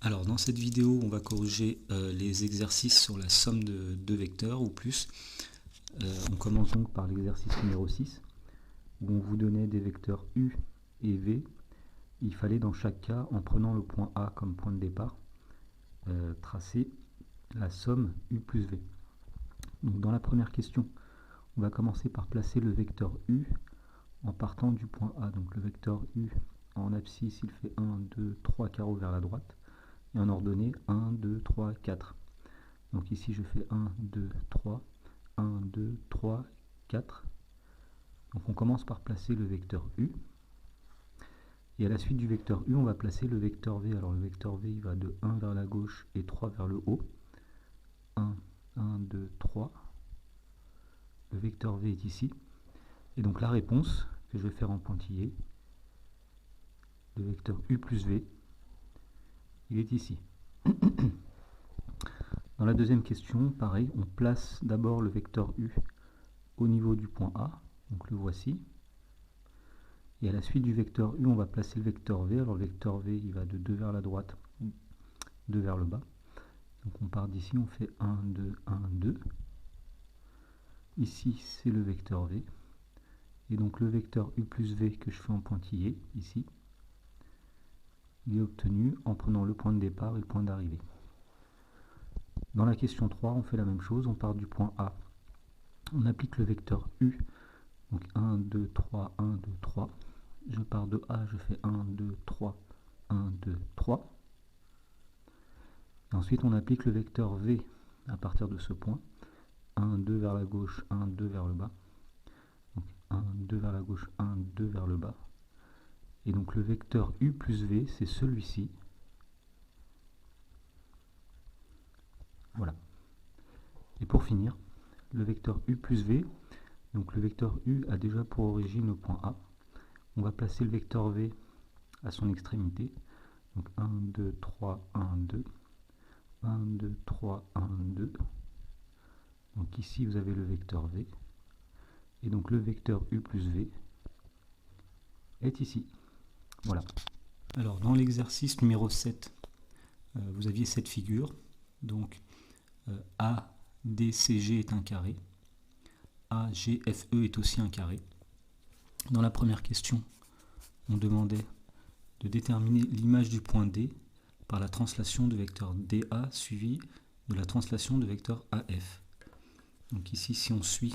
Alors dans cette vidéo, on va corriger les exercices sur la somme de deux vecteurs ou plus. On commence donc par l'exercice numéro 6, où on vous donnait des vecteurs U et V. Il fallait dans chaque cas, en prenant le point A comme point de départ, tracer la somme U plus V. Donc dans la première question, on va commencer par placer le vecteur U en partant du point A. Donc le vecteur U en abscisse, il fait 1, 2, 3 carreaux vers la droite. Et en ordonnée 1, 2, 3, 4. Donc ici je fais 1, 2, 3, 1, 2, 3, 4. Donc on commence par placer le vecteur U. Et à la suite du vecteur U, on va placer le vecteur V. Alors le vecteur V, il va de 1 vers la gauche et 3 vers le haut. 1, 1, 2, 3. Le vecteur V est ici. Et donc la réponse que je vais faire en pointillé, le vecteur U plus V, il est ici. Dans la deuxième question, pareil, on place d'abord le vecteur U au niveau du point A, donc le voici. Et à la suite du vecteur U, on va placer le vecteur V. Alors le vecteur V, il va de 2 vers la droite, 2 vers le bas. Donc on part d'ici, on fait 1, 2, 1, 2. Ici, c'est le vecteur V. Et donc le vecteur U plus V que je fais en pointillé, ici, il est obtenu en prenant le point de départ et le point d'arrivée. Dans la question 3, on fait la même chose, on part du point A. On applique le vecteur U, donc 1, 2, 3, 1, 2, 3. Je pars de A, je fais 1, 2, 3, 1, 2, 3. Et ensuite, on applique le vecteur V à partir de ce point. 1, 2 vers la gauche, 1, 2 vers le bas. Donc 1, 2 vers la gauche, 1, 2 vers le bas. Et donc le vecteur U plus V, c'est celui-ci. Voilà. Et pour finir, le vecteur U plus V, donc le vecteur U a déjà pour origine le point A. On va placer le vecteur V à son extrémité. Donc 1, 2, 3, 1, 2. 1, 2, 3, 1, 2. Donc ici, vous avez le vecteur V. Et donc le vecteur U plus V est ici. Voilà. Alors dans l'exercice numéro 7, vous aviez cette figure. Donc ADCG est un carré. AGFE est aussi un carré. Dans la première question, on demandait de déterminer l'image du point D par la translation de vecteur DA suivi de la translation de vecteur AF. Donc ici, si on suit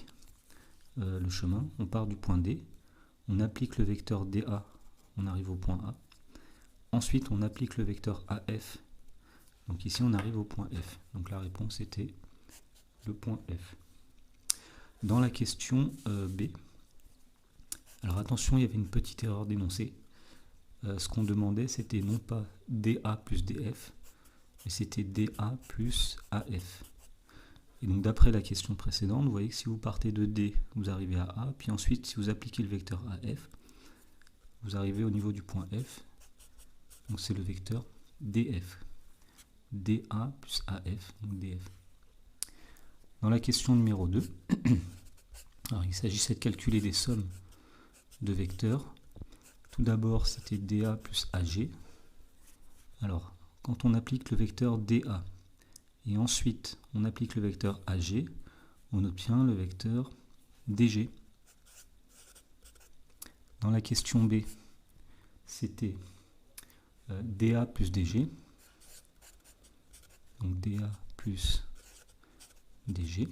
le chemin, on part du point D, on applique le vecteur DA, on arrive au point A. Ensuite, on applique le vecteur AF, donc ici on arrive au point F. Donc la réponse était le point F. Dans la question B, alors attention, il y avait une petite erreur d'énoncé. Ce qu'on demandait, c'était non pas DA plus DF, mais c'était DA plus AF. Et donc d'après la question précédente, vous voyez que si vous partez de D, vous arrivez à A, puis ensuite si vous appliquez le vecteur AF, vous arrivez au niveau du point F, donc c'est le vecteur DF. DA plus AF, donc DF. Dans la question numéro 2, alors il s'agissait de calculer des sommes de vecteurs. Tout d'abord, c'était DA plus AG. Alors, quand on applique le vecteur DA, et ensuite on applique le vecteur AG, on obtient le vecteur DG. Dans la question B, c'était DA plus DG. Donc DA plus DG.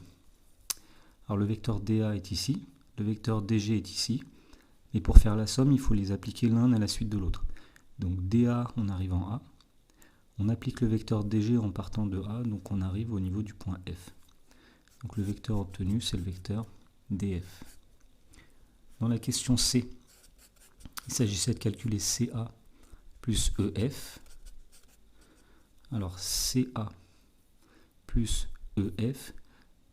Alors le vecteur DA est ici, le vecteur DG est ici. Et pour faire la somme, il faut les appliquer l'un à la suite de l'autre. Donc DA, on arrive en A. On applique le vecteur DG en partant de A, donc on arrive au niveau du point F. Donc le vecteur obtenu, c'est le vecteur DF. Dans la question C, il s'agissait de calculer CA plus EF. Alors CA plus EF,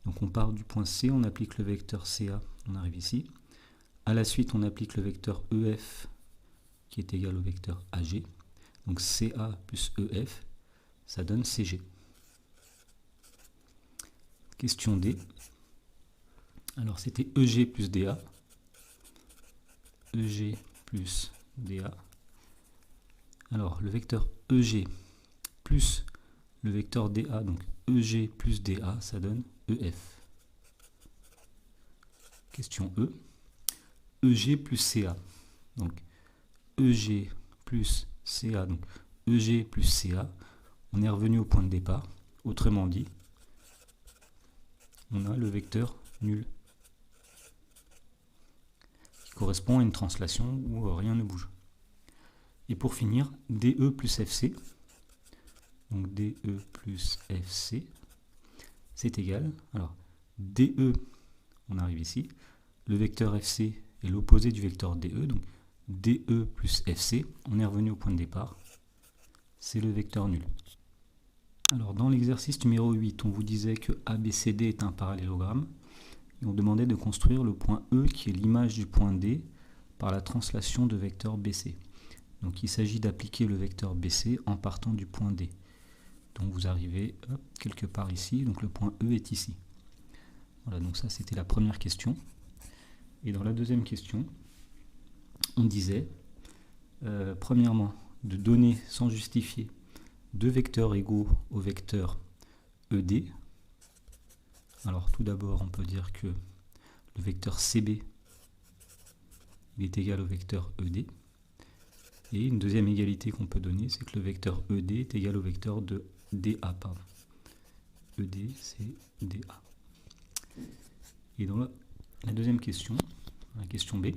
donc on part du point C, on applique le vecteur CA, on arrive ici. A la suite, on applique le vecteur EF qui est égal au vecteur AG. Donc CA plus EF, ça donne CG. Question D. Alors c'était EG plus DA. EG plus DA. Alors le vecteur EG, plus le vecteur DA, donc EG plus DA, ça donne EF. Question E. EG plus CA. Donc EG plus CA, donc EG plus CA, on est revenu au point de départ. Autrement dit, on a le vecteur nul qui correspond à une translation où rien ne bouge. Et pour finir, DE plus FC. Donc DE plus FC, c'est égal. Alors DE, on arrive ici. Le vecteur FC est l'opposé du vecteur DE. Donc DE plus FC, on est revenu au point de départ. C'est le vecteur nul. Alors dans l'exercice numéro 8, on vous disait que ABCD est un parallélogramme. Et on demandait de construire le point E qui est l'image du point D par la translation de vecteur BC. Donc il s'agit d'appliquer le vecteur BC en partant du point D. Donc vous arrivez quelque part ici, donc le point E est ici. Voilà, donc ça c'était la première question. Et dans la deuxième question, on disait, premièrement, de donner sans justifier deux vecteurs égaux au vecteur ED. Alors tout d'abord, on peut dire que le vecteur CB il est égal au vecteur ED. Et une deuxième égalité qu'on peut donner, c'est que le vecteur ED est égal au vecteur de DA. Pardon. ED, c'est DA. Et dans la deuxième question, la question B,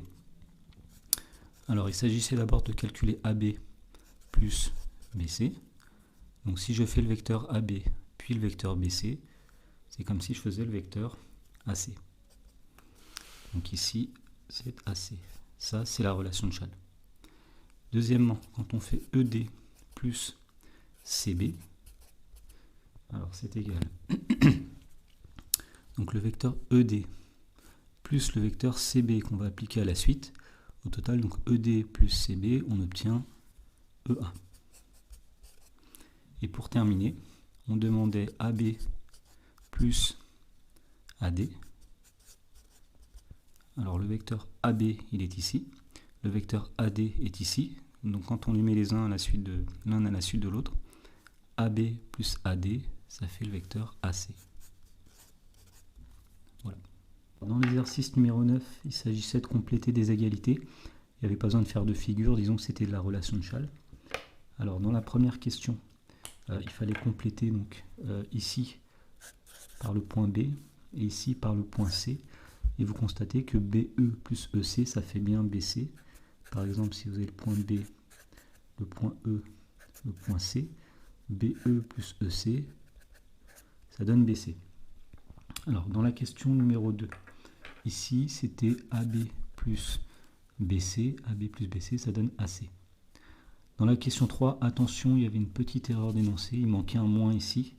alors il s'agissait d'abord de calculer AB plus BC. Donc si je fais le vecteur AB puis le vecteur BC, c'est comme si je faisais le vecteur AC. Donc ici, c'est AC. Ça, c'est la relation de Chasles. Deuxièmement, quand on fait ED plus CB, alors c'est égal. Donc le vecteur ED plus le vecteur CB qu'on va appliquer à la suite. Au total, donc ED plus CB, on obtient EA. Et pour terminer, on demandait AB plus AD. Alors le vecteur AB, il est ici. Le vecteur AD est ici. Donc quand on lui met les uns à la suite de l'un à la suite de l'autre, AB plus AD, ça fait le vecteur AC. Voilà. Dans l'exercice numéro 9, il s'agissait de compléter des égalités. Il n'y avait pas besoin de faire de figure, disons que c'était de la relation de Chasles. Alors dans la première question, il fallait compléter donc ici par le point B et ici par le point C. Et vous constatez que BE plus EC, ça fait bien BC. Par exemple, si vous avez le point B, le point E, le point C, BE plus EC, ça donne BC. Alors, dans la question numéro 2, ici, c'était AB plus BC. AB plus BC, ça donne AC. Dans la question 3, attention, il y avait une petite erreur d'énoncé. Il manquait un moins ici.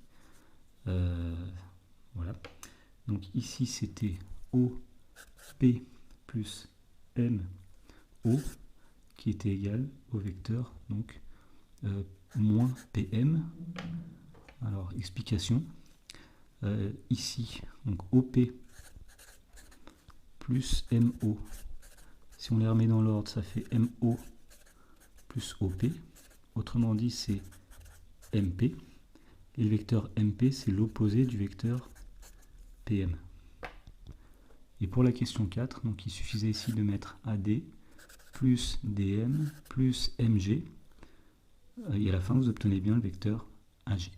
Voilà. Donc ici, c'était OP plus MO qui était égal au vecteur donc moins PM. Alors, explication. Ici, donc OP plus MO. Si on les remet dans l'ordre, ça fait MO plus OP. Autrement dit, c'est MP. Et le vecteur MP, c'est l'opposé du vecteur PM. Et pour la question 4, donc il suffisait ici de mettre AD plus DM plus MG. Et à la fin, vous obtenez bien le vecteur AG.